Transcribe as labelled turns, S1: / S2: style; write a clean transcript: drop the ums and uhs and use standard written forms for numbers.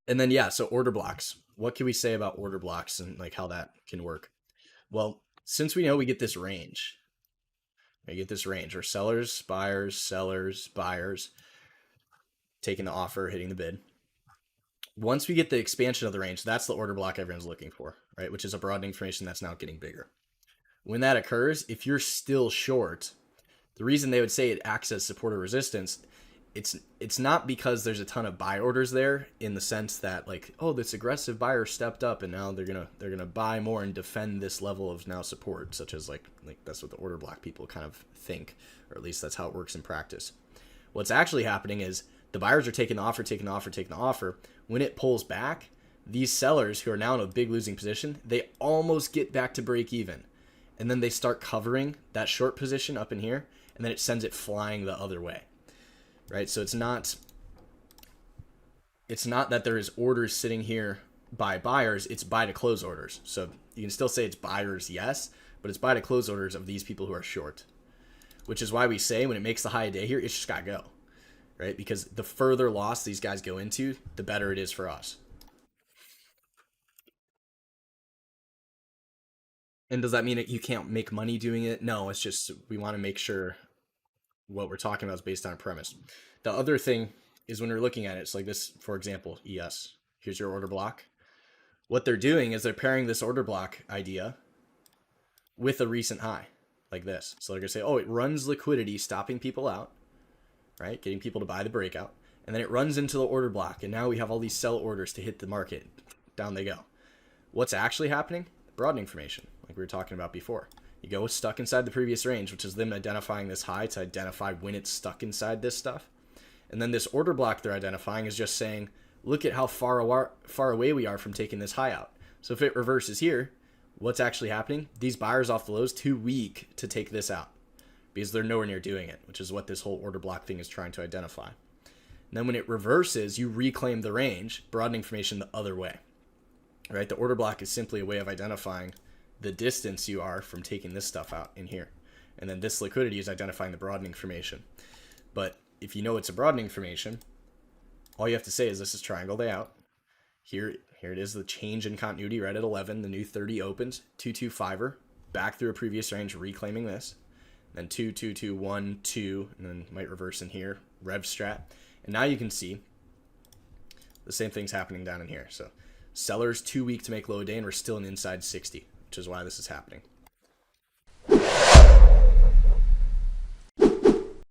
S1: And then, yeah, so order blocks. What can we say about order blocks and like how that can work? Well, since we know we get this range, where sellers, buyers, taking the offer, hitting the bid. Once we get the expansion of the range, that's the order block everyone's looking for, right? Which is a broadening formation that's now getting bigger. When that occurs, if you're still short, the reason they would say it acts as support or resistance, it's not because there's a ton of buy orders there in the sense that like, oh, this aggressive buyer stepped up and now they're gonna buy more and defend this level of now support, such as like that's what the order block people kind of think, or at least that's how it works in practice. What's actually happening is the buyers are taking the offer, taking the offer, taking the offer. When it pulls back, these sellers who are now in a big losing position, they almost get back to break even. And then they start covering that short position up in here, and then it sends it flying the other way. Right? So it's not that there is orders sitting here by buyers, it's buy to close orders. So you can still say it's buyers, yes, but it's buy to close orders of these people who are short. Which is why we say when it makes the high a day here, it's just got to go. Right? Because the further loss these guys go into, the better it is for us. And does that mean that you can't make money doing it? No, it's just we want to make sure what we're talking about is based on a premise. The other thing is when we're looking at it, it's like this, for example, ES. Here's your order block. What they're doing is they're pairing this order block idea with a recent high, like this. So they're going to say, oh, it runs liquidity, stopping people out, right? Getting people to buy the breakout. And then it runs into the order block. And now we have all these sell orders to hit the market. Down they go. What's actually happening? Broadening formation, like we were talking about before. You go stuck inside the previous range, which is them identifying this high to identify when it's stuck inside this stuff. And then this order block they're identifying is just saying, look at how far away we are from taking this high out. So if it reverses here, what's actually happening? These buyers off the lows too weak to take this out because they're nowhere near doing it, which is what this whole order block thing is trying to identify. And then when it reverses, you reclaim the range, broadening formation the other way. Right? The order block is simply a way of identifying the distance you are from taking this stuff out in here. And then this liquidity is identifying the broadening formation. But if you know it's a broadening formation, all you have to say is this is triangle layout. Here it is, the change in continuity right at 11. The new 30 opens, 225er, back through a previous range, reclaiming this. Then 2, 2, 2, 1, 2, and then might reverse in here, rev strat. And now you can see the same thing's happening down in here. So sellers too weak to make low a day, and we're still in inside 60, which is why this is happening.